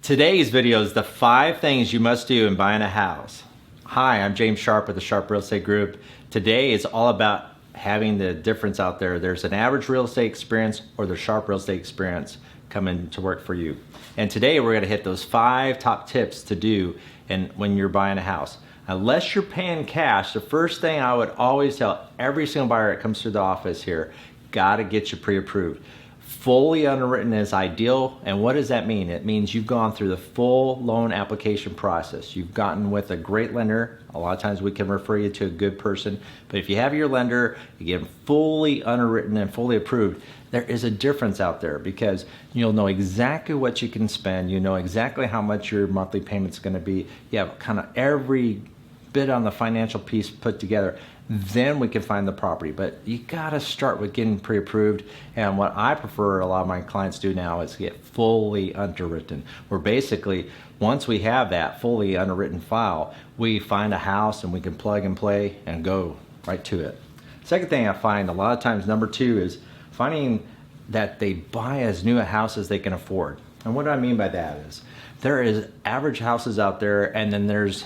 Today's video is the 5 things you must do in buying a house. Hi, I'm James Sharp with the Sharp Real Estate Group. Today is all about having the difference out there. There's an average real estate experience or the Sharp Real Estate experience coming to work for you. And today we're going to hit those 5 top tips to do when you're buying a house. Unless you're paying cash, the first thing I would always tell every single buyer that comes through the office here, gotta get you pre-approved. Fully underwritten is ideal, and what does that mean? It means you've gone through the full loan application process. You've gotten with a great lender. A lot of times we can refer you to a good person, but if you have your lender, you get them fully underwritten and fully approved, there is a difference out there because you'll know exactly what you can spend. You know exactly how much your monthly payment's gonna be. You have kind of every bit on the financial piece put together. Then we can find the property, but you gotta start with getting pre-approved. And what I prefer a lot of my clients do now is get fully underwritten, where basically once we have that fully underwritten file, we find a house and we can plug and play and go right to it. Second thing I find a lot of times, number 2, is finding that they buy as new a house as they can afford. And what I mean by that is there is average houses out there, and then there's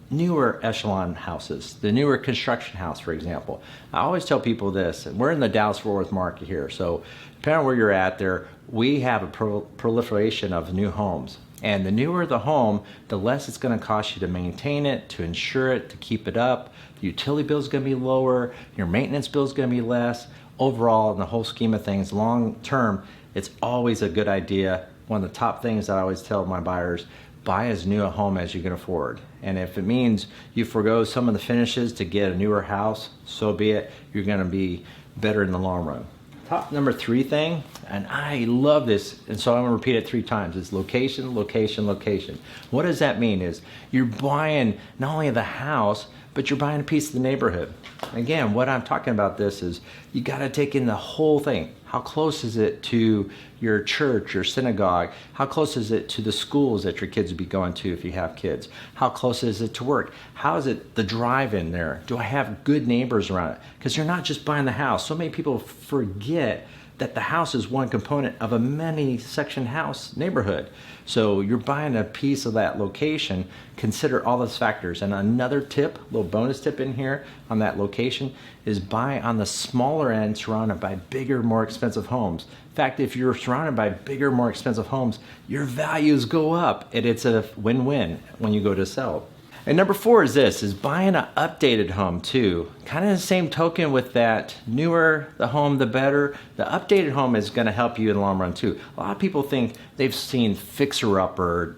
newer echelon houses, the newer construction house, for example. I always tell people this, and we're in the Dallas-Fort Worth market here, so depending on where you're at there, we have a proliferation of new homes. And the newer the home, the less it's gonna cost you to maintain it, to insure it, to keep it up. The utility bill is gonna be lower, your maintenance bill is gonna be less. Overall, in the whole scheme of things, long term, it's always a good idea. One of the top things that I always tell my buyers, buy as new a home as you can afford. And if it means you forego some of the finishes to get a newer house, so be it. You're gonna be better in the long run. Top number 3 thing, and I love this, and so I'm gonna repeat it 3 times, is location, location, location. What does that mean is you're buying not only the house, but you're buying a piece of the neighborhood. Again, what I'm talking about this is you gotta take in the whole thing. How close is it to your church, your synagogue? How close is it to the schools that your kids would be going to if you have kids? How close is it to work? How is it the drive-in there? Do I have good neighbors around it? Because you're not just buying the house. So many people forget that the house is one component of a many section house neighborhood. So you're buying a piece of that location, consider all those factors. And another tip, a little bonus tip in here on that location, is buy on the smaller end surrounded by bigger, more expensive homes. In fact, if you're surrounded by bigger, more expensive homes, your values go up, and it's a win-win when you go to sell. And number 4 is this, is buying an updated home too. Kind of the same token with that, newer the home, the better. The updated home is gonna help you in the long run too. A lot of people think they've seen Fixer Upper,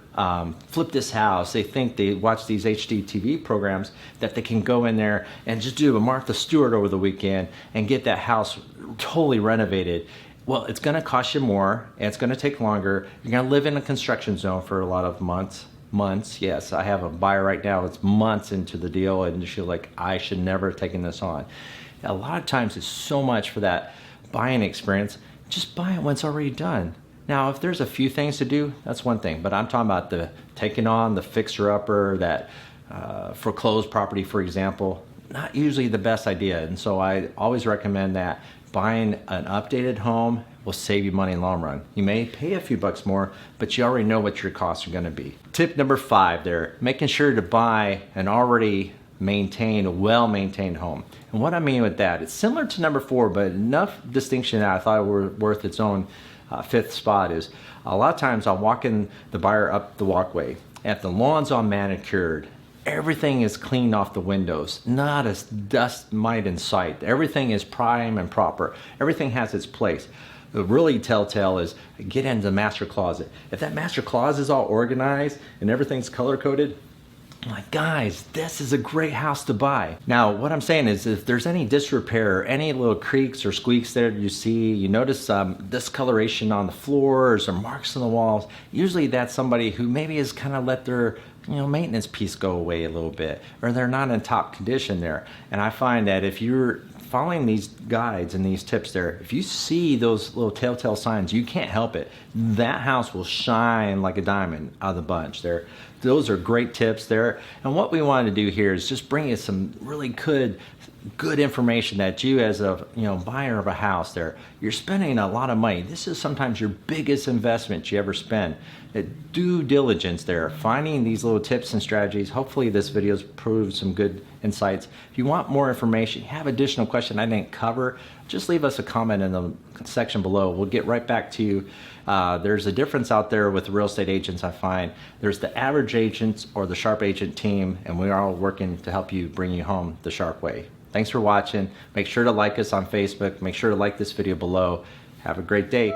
Flip This House. They think they watch these HGTV programs that they can go in there and just do a Martha Stewart over the weekend and get that house totally renovated. Well, it's gonna cost you more, and it's gonna take longer. You're gonna live in a construction zone for a lot of months. Yes, I have a buyer right now that's months into the deal, and she's like, I should never have taken this on. A lot of times it's so much for that buying experience. Just buy it when it's already done. Now, if there's a few things to do, that's one thing, but I'm talking about the taking on the fixer-upper, that foreclosed property, for example, not usually the best idea. And so I always recommend that buying an updated home will save you money in the long run. You may pay a few bucks more, but you already know what your costs are gonna be. Tip number 5 there, making sure to buy an already maintained, well-maintained home. And what I mean with that, it's similar to number 4, but enough distinction that I thought it were worth its own 5th spot is, a lot of times I'll walk in the buyer up the walkway, and if the lawn's all manicured, everything is cleaned off the windows, not a dust mite in sight. Everything is prime and proper. Everything has its place. The really telltale is get into the master closet. If that master closet is all organized and everything's color-coded, I'm like, guys, this is a great house to buy. Now, what I'm saying is if there's any disrepair, any little creaks or squeaks there you see, you notice discoloration on the floors or marks on the walls, usually that's somebody who maybe has kind of let their maintenance piece go away a little bit, or they're not in top condition there. And I find that if you're following these guides and these tips there, if you see those little telltale signs, you can't help it. That house will shine like a diamond out of the bunch there. Those are great tips there. And what we want to do here is just bring you some really good good information that you, as a buyer of a house there, you're spending a lot of money. This is sometimes your biggest investment you ever spend. Due diligence there, finding these little tips and strategies. Hopefully this video's proved some good insights. If you want more information, you have additional questions I didn't cover, just leave us a comment in the section below. We'll get right back to you. There's a difference out there with real estate agents, I find. There's the average agents or the Sharp Agent team, and we are all working to help you bring you home the Sharp way. Thanks for watching. Make sure to like us on Facebook. Make sure to like this video below. Have a great day.